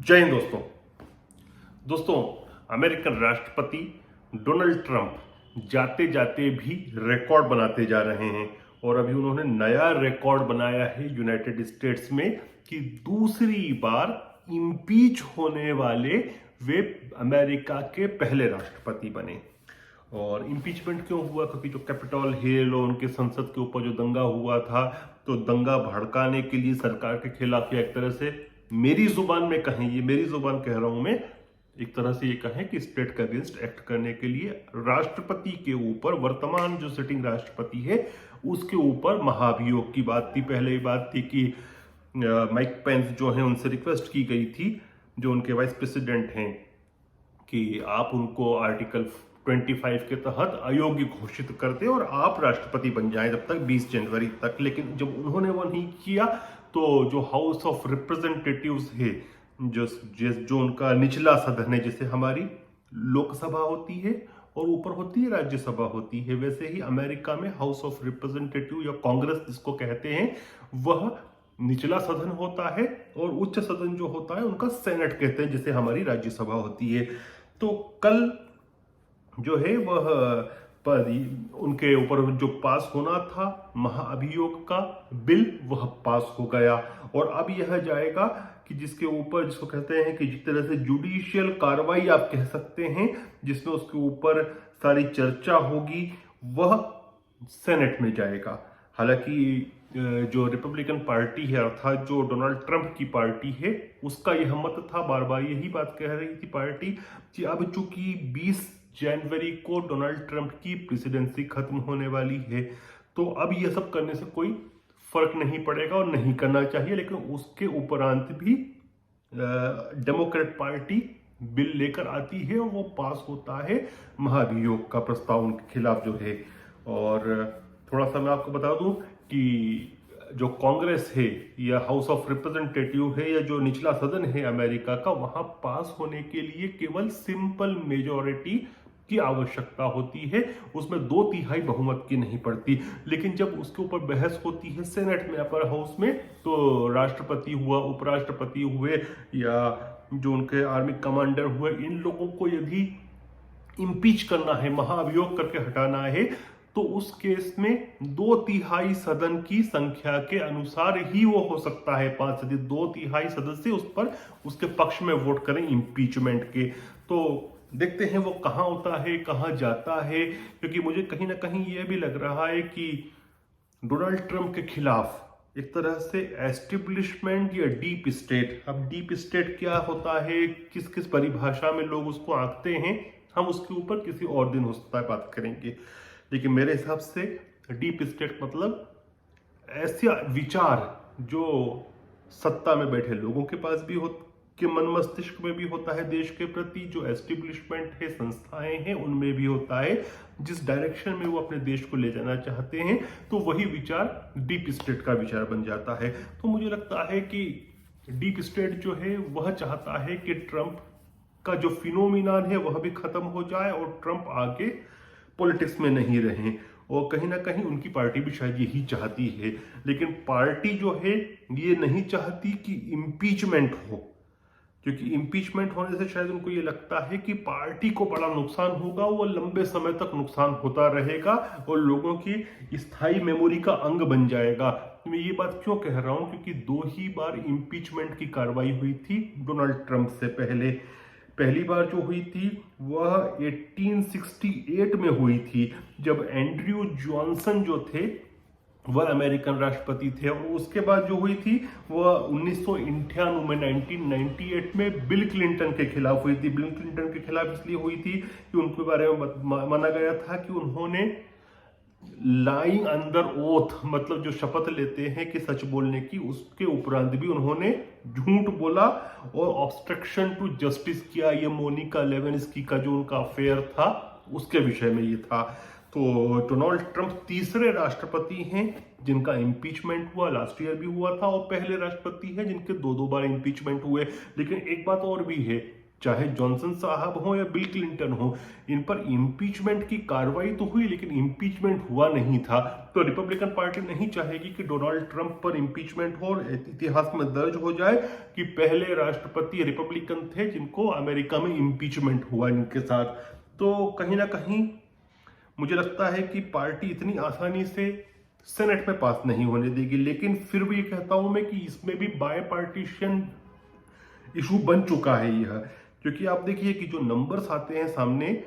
जय हिंद दोस्तों अमेरिकन राष्ट्रपति डोनाल्ड ट्रंप जाते जाते भी रिकॉर्ड बनाते जा रहे हैं और अभी उन्होंने नया रिकॉर्ड बनाया है यूनाइटेड स्टेट्स में कि दूसरी बार इम्पीच होने वाले वे अमेरिका के पहले राष्ट्रपति बने। और इम्पीचमेंट क्यों हुआ? क्योंकि जो कैपिटल हिल और उनके संसद के ऊपर जो दंगा हुआ था, तो दंगा भड़काने के लिए सरकार के खिलाफ, या एक तरह से मेरी जुबान में कहें, ये मेरी जुबान कह रहा हूं मैं, एक तरह से ये कहें कि स्टेट के अगेंस्ट एक्ट करने के लिए राष्ट्रपति के ऊपर, वर्तमान जो सिटिंग राष्ट्रपति है उसके ऊपर महाभियोग की बात थी। पहले ही बात थी कि माइक पेंस जो है उनसे रिक्वेस्ट की गई थी, जो उनके वाइस प्रेसिडेंट हैं, कि आप उनको आर्टिकल 25 के तहत अयोग्य घोषित करते और आप राष्ट्रपति बन जाएं जब तक 20 जनवरी तक। लेकिन जब उन्होंने वो नहीं किया तो जो हाउस ऑफ रिप्रेजेंटेटिव्स है, जो उनका निचला सदन है, जैसे हमारी लोकसभा होती है और ऊपर होती है राज्यसभा होती है, वैसे ही अमेरिका में हाउस ऑफ रिप्रेजेंटेटिव या कांग्रेस जिसको कहते हैं वह निचला सदन होता है और उच्च सदन जो होता है उनका सेनेट कहते हैं, जैसे हमारी राज्यसभा होती है। तो कल जो है वह उनके ऊपर जो पास होना था महाअभियोग का बिल, वह पास हो गया। और अब यह जाएगा कि जिसके ऊपर, जिसको कहते हैं कि जिस तरह से जुडिशियल कार्रवाई आप कह सकते हैं, जिसमें उसके ऊपर सारी चर्चा होगी, वह सेनेट में जाएगा। हालांकि जो रिपब्लिकन पार्टी है, अर्थात जो डोनाल्ड ट्रंप की पार्टी है, उसका यह मत था, बार बार यही बात कह रही थी पार्टी, कि अब चूंकि 20 जनवरी को डोनाल्ड ट्रंप की प्रेसिडेंसी खत्म होने वाली है, तो अब यह सब करने से कोई फर्क नहीं पड़ेगा और नहीं करना चाहिए। लेकिन उसके उपरांत भी डेमोक्रेट पार्टी बिल लेकर आती है और वो पास होता है महाभियोग का प्रस्ताव उनके खिलाफ जो है। और थोड़ा सा मैं आपको बता दूं कि जो कांग्रेस है या हाउस ऑफ रिप्रेजेंटेटिव है या जो निचला सदन है अमेरिका का, वहां पास होने के लिए केवल सिंपल मेजॉरिटी की आवश्यकता होती है, उसमें 2/3 बहुमत की नहीं पड़ती। लेकिन जब उसके ऊपर बहस होती है सेनेट में, अपर हाउस में, तो राष्ट्रपति हुआ, उपराष्ट्रपति हुए या जो उनके आर्मी कमांडर हुए, इन लोगों को यदि इम्पीच करना है, महाअभियोग करके हटाना है, तो उस केस में 2/3 सदन की संख्या के अनुसार ही वो हो सकता है। 5 सदस्य, 2/3 सदस्य उस पर उसके पक्ष में वोट करें इम्पीचमेंट के। तो देखते हैं वो कहां होता है, कहां जाता है, क्योंकि मुझे कहीं ना कहीं यह भी लग रहा है कि डोनाल्ड ट्रंप के खिलाफ एक तरह से एस्टेब्लिशमेंट या डीप स्टेट, अब डीप स्टेट क्या होता है, किस किस परिभाषा में लोग उसको आंकते हैं, हम उसके ऊपर किसी और दिन हो सकता है बात करेंगे। लेकिन मेरे हिसाब से डीप स्टेट मतलब ऐसे विचार जो सत्ता में बैठे लोगों के पास भी के मन मस्तिष्क में भी होता है देश के प्रति, जो एस्टेब्लिशमेंट है, संस्थाएं हैं, उनमें भी होता है, जिस डायरेक्शन में वो अपने देश को ले जाना चाहते हैं, तो वही विचार डीप स्टेट का विचार बन जाता है। तो मुझे लगता है कि डीप स्टेट जो है वह चाहता है कि ट्रंप का जो फिनोमिनान है वह भी खत्म हो जाए और ट्रंप आगे पॉलिटिक्स में नहीं रहे। और कहीं ना कहीं उनकी पार्टी भी शायद यही चाहती है। लेकिन पार्टी जो है ये नहीं चाहती कि इम्पीचमेंट हो, क्योंकि इम्पीचमेंट होने से शायद उनको ये लगता है कि पार्टी को बड़ा नुकसान होगा, वो लंबे समय तक नुकसान होता रहेगा और लोगों की स्थायी मेमोरी का अंग बन जाएगा। मैं ये बात क्यों कह रहा हूं? क्योंकि 2 ही बार इम्पीचमेंट की कार्रवाई हुई थी डोनाल्ड ट्रंप से पहले। पहली बार जो हुई थी वह 1868 में हुई थी, जब एंड्रयू जॉनसन जो थे वह अमेरिकन राष्ट्रपति थे। और उसके बाद जो हुई थी वह 1998 में, 1998 में बिल क्लिंटन के खिलाफ हुई थी। बिल क्लिंटन के खिलाफ इसलिए हुई थी कि उनके बारे में माना गया था कि उन्होंने लाइंग अंडर ओथ, मतलब जो शपथ लेते हैं कि सच बोलने की, उसके उपरांत भी उन्होंने झूठ बोला और ऑब्स्ट्रक्शन टू जस्टिस किया। ये मोनिका लेविन्स्की का जो उनका अफेयर था उसके विषय में ये था। तो डोनाल्ड ट्रंप तीसरे राष्ट्रपति हैं जिनका इम्पीचमेंट हुआ, लास्ट ईयर भी हुआ था, और पहले राष्ट्रपति हैं जिनके 2 बार इम्पीचमेंट हुए। लेकिन एक बात और भी है चाहे जॉनसन साहब हो या बिल क्लिंटन हो, इन पर इम्पीचमेंट की कार्रवाई तो हुई लेकिन इम्पीचमेंट हुआ नहीं था। तो रिपब्लिकन पार्टी नहीं चाहेगी कि डोनाल्ड ट्रंप पर इम्पीचमेंट हो और इतिहास में दर्ज हो जाए कि पहले राष्ट्रपति रिपब्लिकन थे जिनको अमेरिका में इम्पीचमेंट हुआ इनके साथ। तो कहीं ना कहीं मुझे लगता है कि पार्टी इतनी आसानी से सेनेट में पास नहीं होने देगी। लेकिन फिर भी कहता हूं मैं कि इसमें भी बाय पार्टीशन इशू बन चुका है यह, क्योंकि आप देखिए कि जो नंबर्स आते हैं सामने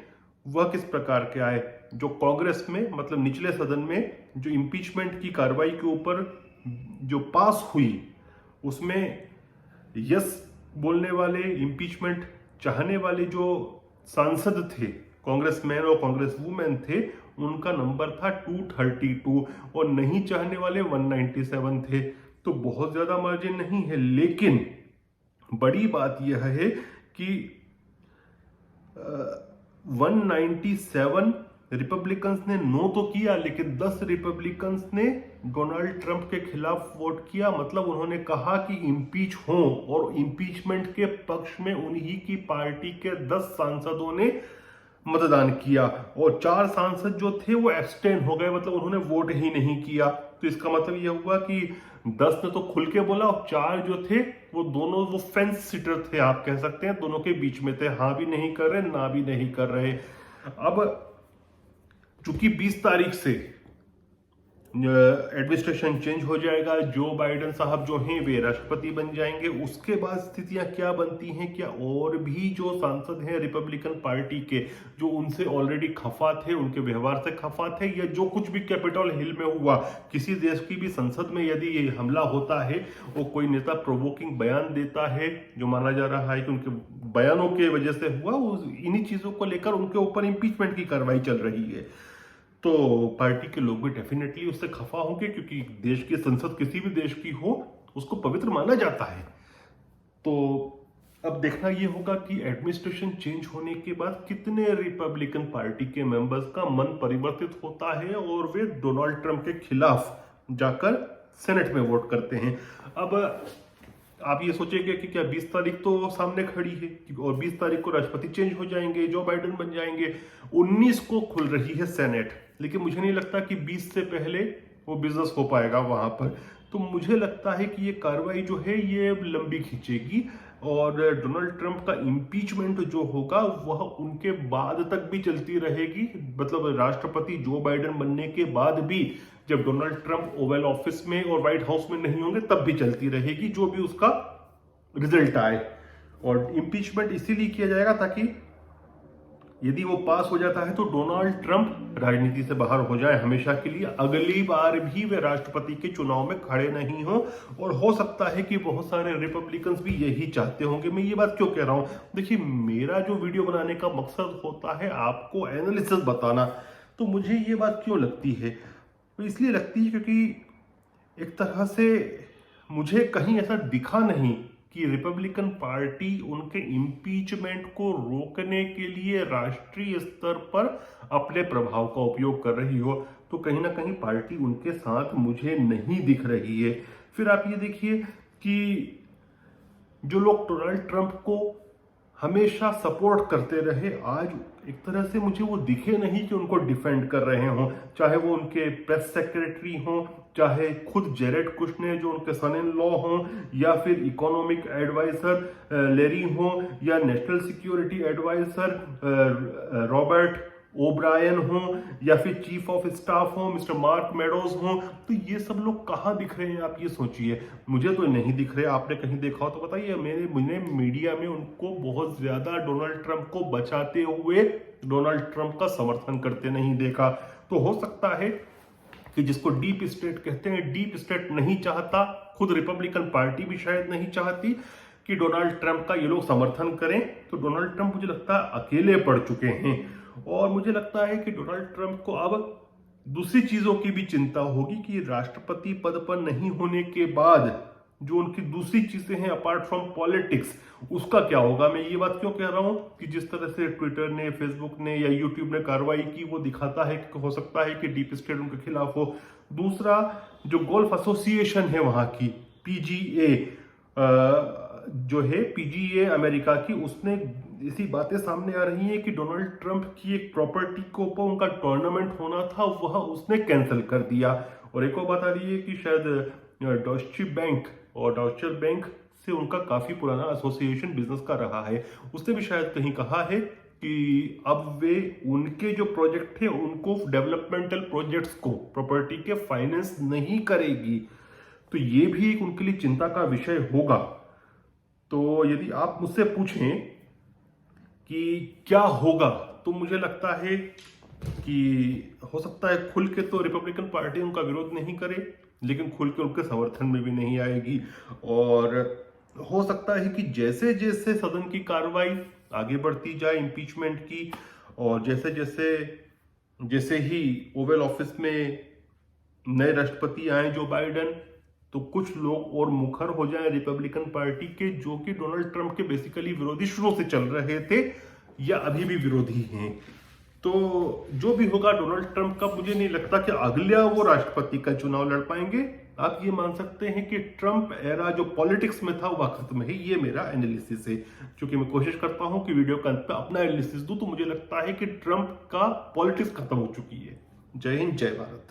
वह किस प्रकार के आए। जो कांग्रेस में मतलब निचले सदन में जो इम्पीचमेंट की कार्रवाई के ऊपर जो पास हुई उसमें यस बोलने वाले, इम्पीचमेंट चाहने वाले जो सांसद थे, कांग्रेसमैन और कांग्रेस वुमेन थे, उनका नंबर था 232 और नहीं चाहने वाले 197 थे। तो बहुत ज्यादा मार्जिन नहीं है। लेकिन बड़ी बात यह है कि 197 रिपब्लिकन्स ने नो तो किया लेकिन 10 रिपब्लिकन्स ने डोनाल्ड ट्रंप के खिलाफ वोट किया। मतलब उन्होंने कहा कि इम्पीच हो, और इम्पीचमेंट के पक्ष में उन्हीं की पार्टी के 10 सांसदों ने मतदान किया और 4 सांसद जो थे वो एब्सटेन हो गए, मतलब उन्होंने वोट ही नहीं किया। तो इसका मतलब यह हुआ कि 10 ने तो खुल के बोला और 4 जो थे वो दोनों वो फेंस सिटर थे, आप कह सकते हैं, दोनों के बीच में थे, हाँ भी नहीं कर रहे ना भी नहीं कर रहे। अब चूंकि 20 तारीख से एडमिनिस्ट्रेशन चेंज हो जाएगा, जो बाइडेन साहब जो हैं वे राष्ट्रपति बन जाएंगे, उसके बाद स्थितियां क्या बनती हैं, क्या और भी जो सांसद हैं रिपब्लिकन पार्टी के जो उनसे ऑलरेडी खफा थे, उनके व्यवहार से खफा थे, या जो कुछ भी कैपिटल हिल में हुआ, किसी देश की भी संसद में यदि ये हमला होता है और कोई नेता प्रोवोकिंग बयान देता है, जो माना जा रहा है कि उनके बयानों के वजह से हुआ, इन्हीं चीजों को लेकर उनके ऊपर इम्पीचमेंट की कार्रवाई चल रही है, तो पार्टी के लोग भी डेफिनेटली उससे खफा होंगे, क्योंकि देश की संसद किसी भी देश की हो उसको पवित्र माना जाता है। तो अब देखना यह होगा कि एडमिनिस्ट्रेशन चेंज होने के बाद कितने रिपब्लिकन पार्टी के मेंबर्स का मन परिवर्तित होता है और वे डोनाल्ड ट्रंप के खिलाफ जाकर सेनेट में वोट करते हैं। अब आप ये सोचेंगे कि क्या 20 तारीख तो सामने खड़ी है और 20 तारीख को राष्ट्रपति चेंज हो जाएंगे, जो बाइडेन बन जाएंगे, 19 को खुल रही है सेनेट, लेकिन मुझे नहीं लगता कि 20 से पहले वो बिजनेस हो पाएगा वहां पर। तो मुझे लगता है कि ये कार्रवाई जो है ये लंबी खींचेगी और डोनाल्ड ट्रंप का इम्पीचमेंट जो होगा वह उनके बाद तक भी चलती रहेगी, मतलब राष्ट्रपति जो बाइडेन बनने के बाद भी, जब डोनाल्ड ट्रंप ओवल ऑफिस में और व्हाइट हाउस में नहीं होंगे तब भी चलती रहेगी, जो भी उसका रिजल्ट आए। और इम्पीचमेंट इसीलिए किया जाएगा ताकि यदि वो पास हो जाता है तो डोनाल्ड ट्रंप राजनीति से बाहर हो जाए हमेशा के लिए, अगली बार भी वे राष्ट्रपति के चुनाव में खड़े नहीं हो। और हो सकता है कि बहुत सारे रिपब्लिकन्स भी यही चाहते होंगे। मैं ये बात क्यों कह रहा हूं, देखिए मेरा जो वीडियो बनाने का मकसद होता है आपको एनालिसिस बताना, तो मुझे ये बात क्यों लगती है, तो इसलिए लगती है क्योंकि एक तरह से मुझे कहीं ऐसा दिखा नहीं कि रिपब्लिकन पार्टी उनके इम्पीचमेंट को रोकने के लिए राष्ट्रीय स्तर पर अपने प्रभाव का उपयोग कर रही हो। तो कहीं ना कहीं पार्टी उनके साथ मुझे नहीं दिख रही है। फिर आप ये देखिए कि जो लोग डोनाल्ड ट्रंप को हमेशा सपोर्ट करते रहे, आज एक तरह से मुझे वो दिखे नहीं कि उनको डिफेंड कर रहे हों, चाहे वो उनके प्रेस सेक्रेटरी हों, चाहे खुद जेरेड कुशनर जो उनके सन इन लॉ हों, या फिर इकोनॉमिक एडवाइजर लेरी हों, या national security adviser Robert O'Brien हो, या फिर चीफ ऑफ स्टाफ हो मिस्टर मार्क मेडोज हो। तो ये सब लोग कहाँ दिख रहे हैं आप ये सोचिए, मुझे तो नहीं दिख रहे। आपने कहीं देखा हो तो बताइए। मैंने मीडिया में उनको बहुत ज्यादा डोनाल्ड ट्रंप को बचाते हुए डोनाल्ड ट्रंप का समर्थन करते नहीं देखा। तो हो सकता है कि जिसको डीप स्टेट कहते हैं, डीप स्टेट नहीं चाहता, खुद रिपब्लिकन पार्टी भी शायद नहीं चाहती कि डोनाल्ड ट्रंप का ये लोग समर्थन करें। तो डोनाल्ड ट्रंप मुझे लगता है अकेले पड़ चुके हैं, और मुझे लगता है कि डोनाल्ड ट्रंप को अब दूसरी चीजों की भी चिंता होगी कि राष्ट्रपति पद पर नहीं होने के बाद जो उनकी दूसरी चीजें हैं अपार्ट फ्रॉम पॉलिटिक्स, उसका क्या होगा। मैं ये बात क्यों कह रहा हूं कि जिस तरह से ट्विटर ने, फेसबुक ने या यूट्यूब ने कार्रवाई की, वो दिखाता है कि हो सकता है कि डीप स्टेट उनके खिलाफ हो। दूसरा, जो गोल्फ एसोसिएशन है वहां की PGA जो है, PGA अमेरिका की, उसने ऐसी बातें सामने आ रही हैं कि डोनाल्ड ट्रंप की एक प्रॉपर्टी के ऊपर उनका टूर्नामेंट होना था, वह उसने कैंसिल कर दिया। और एक और बात आ रही है कि शायद डॉइचे बैंक और डॉइचर बैंक से उनका काफी पुराना एसोसिएशन बिजनेस का रहा है। उसने भी शायद कहीं कहा है कि अब वे उनके जो प्रोजेक्ट थे उनको, डेवलपमेंटल प्रोजेक्ट्स को, प्रॉपर्टी के फाइनेंस नहीं करेगी। तो ये भी एक उनके लिए चिंता का विषय होगा। तो यदि आप मुझसे पूछें कि क्या होगा, तो मुझे लगता है कि हो सकता है खुल के तो रिपब्लिकन पार्टी उनका विरोध नहीं करे, लेकिन खुल के उनके समर्थन में भी नहीं आएगी। और हो सकता है कि जैसे जैसे सदन की कार्रवाई आगे बढ़ती जाए इम्पीचमेंट की, और जैसे जैसे जैसे ही ओवल ऑफिस में नए राष्ट्रपति आए जो बाइडेन, तो कुछ लोग और मुखर हो जाएं रिपब्लिकन पार्टी के, जो कि डोनाल्ड ट्रंप के बेसिकली विरोधी शुरू से चल रहे थे या अभी भी विरोधी हैं। तो जो भी होगा डोनाल्ड ट्रंप का, मुझे नहीं लगता कि अगला वो राष्ट्रपति का चुनाव लड़ पाएंगे। आप ये मान सकते हैं कि ट्रंप एरा जो पॉलिटिक्स में था वह खत्म है। ये मेरा एनालिसिस है। क्योंकि मैं कोशिश करता हूं कि वीडियो के अंत पे अपना एनालिसिस दूं, तो मुझे लगता है कि ट्रंप का पॉलिटिक्स खत्म हो चुकी है। जय हिंद, जय भारत।